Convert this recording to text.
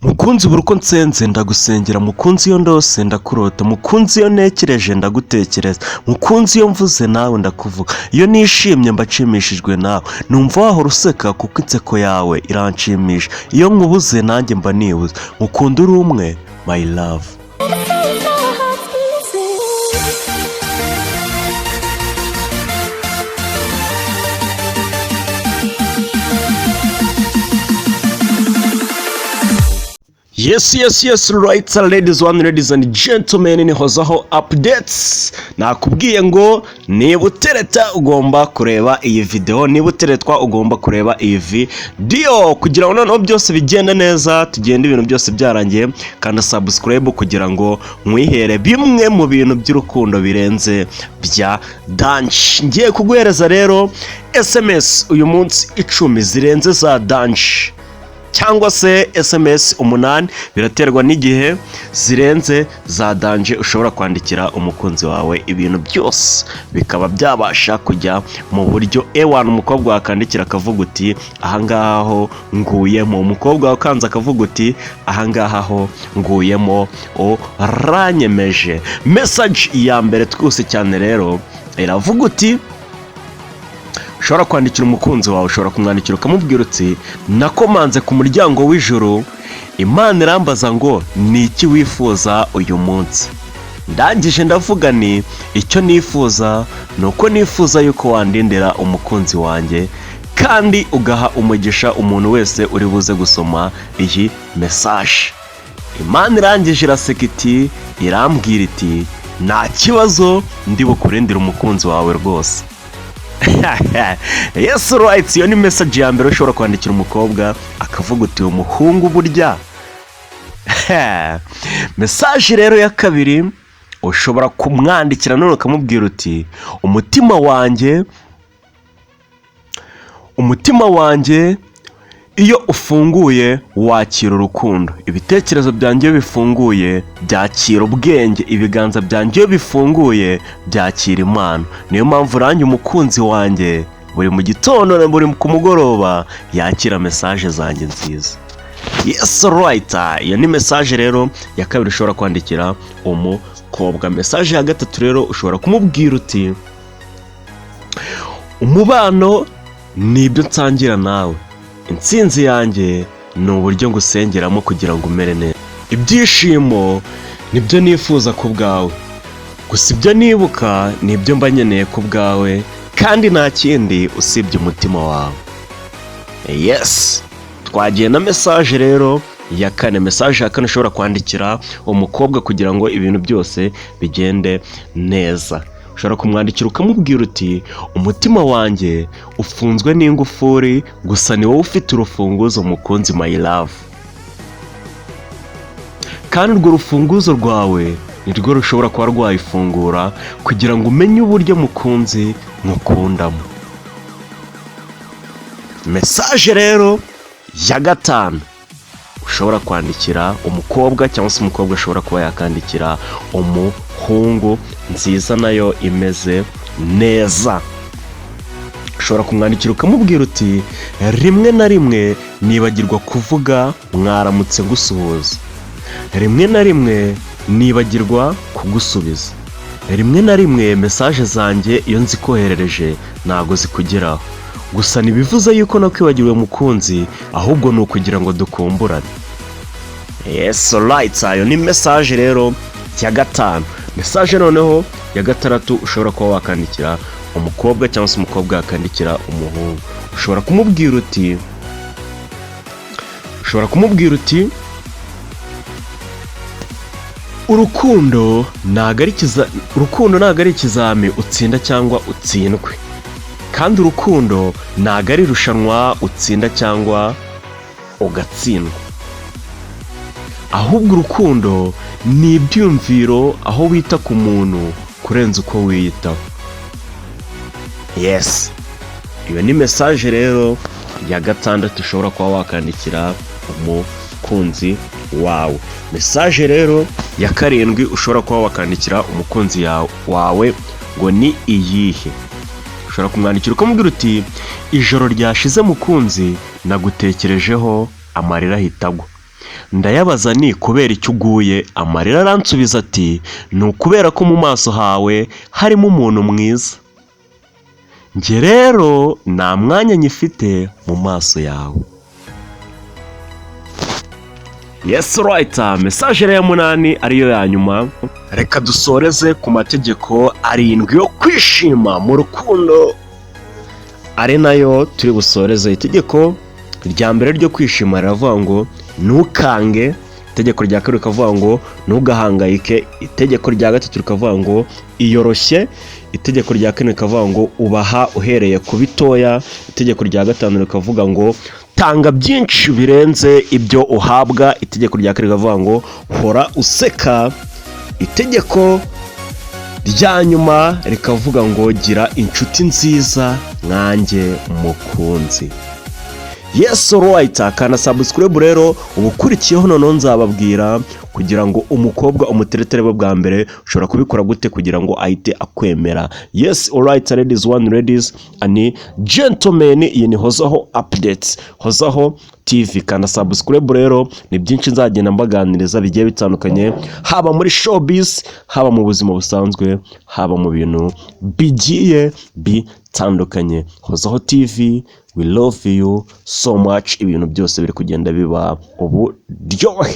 Mukunzi buri uko nsenze ndagusengera, mukunzi iyo ndose ndakurota, mukunzi iyo ntekereje ndagutekereza, mukunzi iyo mvuze nawe ndakuvuga, iyo nishimye mba nshimishijwe nawe, numva wahora useka kuko inseko yawe iranshimisha, iyo nkubuze nanjye mba nibuze, mukunda uri umwe my love. Yes, right, ladies and gentlemen, ni Hozaho updates. Nakubwiye ngo niba utereta ugomba kureba iyi video, niba uteretwa ugomba kureba iyi video kugira ngo noneho byose bigende neza, tugende ibintu byose byarangiye, kandi subscribe kugira ngo mwihere bimwe mu bintu by'urukundo birenze bya dance. Ngiye kuguhereza rero SMS uyu munsi 10 zirenze za dance, cyangwa se SMS 8, biraterwa n'igihe, zirenze za danje ushobora kwandikira umukunzi wawe, ibintu byose bikaba byabasha kujya mu buryo ewana. Umukobwa wakandikira akavuga uti ahangaha ho nguyemo, umukobwa wakanze akavuga uti ahangaha ho nguyemo, ranyemeje. Message ya mbere twose cyane rero iravuga uti ushobora kwandikira umukunzi wawe, ushobora kumwandikira ukamubwira uti nakomanze ku muryango w'ijuru, Imana irambaza ngo ni iki wifuza uyu munsi. Ndangije ndavuga ni icyo nifuza nuko nifuza yuko wandindira umukunzi wanjye, kandi ugaha umugisha umuntu wese uri buze gusoma iyi message. Imana irangije iraseka iti, irambwira iti nta kibazo ndi bukurindira umukunzi wawe rwose. Yes right, iyo ni message ya mbere ushobora kwandikira umukobwa akavuga uti umuhungu burya. Message rero ya kabiri ushobora kumwandikira none ukamubwira uti umutima wanjye iyo ufunguye wakira urukundo, ibitekerezo byanjye bifunguye byakira ubwenge, ibiganza byanjye bifunguye byakira Imana. Niyo mpamvu uranjye umukunzi wanjye buri mu gitondo na buri ku mugoroba yakira message zanjye nziza. Yes right, iyo ni message rero ya kabiri ushobora kwandikira umukobwa. Message ya gatatu rero ushobora kumubwira uti umubano nibyo nsangira nawe, intsinzi yanjye ni uburyo ngusengeramo kugira ngo umere neza, ibyishimo nibyo nifuza ku bwawe, gusa ibyo nibuka nibyo mba nkeneye ku bwawe, kandi nta kindi usibye umutima wawe. Yes, twagiye na message rero ya kane. Message ya kane ushobora kwandikira umukobwa kugira ngo ibintu byose bigende neza. Ushobora kumwandikira ukamubwira uti umutima wanjye ufunzwe n'ingufuri, gusa ni wowe ufite urufunguzo mukunzi my love, kandi urwo rufunguzo rwawe ni rwo rushobora kuba rwayifungura kugira ngo umenye uburyo mukunzi mukundamo. Message rero ya gatanu ushobora kwandikira umukobwa, cyangwa se umukobwa ashobora kuba yakandikira umuhungu, nziza nayo imeze neza. Ushobora kumwandikira ukamubwira uti rimwe na rimwe nibagirwa kuvuga mwaramutse gusuhuza, rimwe na rimwe nibagirwa kugusubiza, rimwe na rimwe message zanjye iyo nzikoherereje ntago zikugeraho, gusa ntibivuze yuko nakwibagiriwe mukunzi, ahubwo ni ukugira ngo dukumburane. Yes right, ayo ni message rero ya gatanu. Message noneho ya gatandatu ushobora kuba wakandikira umukobwa, cyangwa se umukobwa yakandikira umuhungu. Ushobora kumubwira uti urukundo ntago ari ikizami utsinda cyangwa utsindwe, kandi urukundo ntago ari irushanwa utsinda cyangwa ugatsindwa, ahubwo urukundo ni ibyumviro, aho wita ku muntu kurenza uko wiyitaho. Yes, iyo ni message rero ya gatandatu ushobora kuba wakandikira umukunzi wawe. Message rero ya karindwi ushobora kuba wakandikira umukunzi wawe ngo ni iyihe. Ushobora kumwandikira ukamubwira uti ijoro ryashize mukunzi nagutekerejeho amarira ahitagwa, ndayabaza ni kubera icyo uguye, amarira aransubiza ati ni ukubera ko mu maso hawe harimo umuntu mwiza. Njye rero nta mwanya nyifite mu maso yawe. Yes right, message ya 8 ariyo ya nyuma. Reka dusoreze ku mategeko 7 yo kwishima mu rukundo, ari nayo turi busoreze. Itegeko rya mbere ryo kwishima riravuga ngo ntukange. Itegeko rya kabiri rikavuga ngo ntugahangayike. Itegeko rya gatatu rikavuga ngo iyoroshye. Itegeko rya kane rikavuga ngo ubaha uhereye ku bitoya. Itegeko rya gatanu rikavuga ngo tanga byinshi birenze ibyo uhabwa. Itegeko rya kane rikavuga ngo hora useka. Itegeko rya nyuma rikavuga ngo gira inshuti nziza nkanjye mukunzi. Yes right, kana subscribe rero ubukurikiyeho noneho nzababwira kugira ngo umukobwa umuteretere bwa mbere ushobora kubikora gute kugira ngo ahite akwemera. Yes alright ladies and gentlemen, iyi ni Hozaho updates, Hozaho TV. Kana subscribe rero ni byinshi nzagenda mbaganiriza bigiye bitandukanye, haba muri showbiz, haba mu buzima busanzwe, haba mu bintu bigiye bitandukanye. Hozaho TV, we love you so much. Ibintu byose biri kugenda biba uburyohe.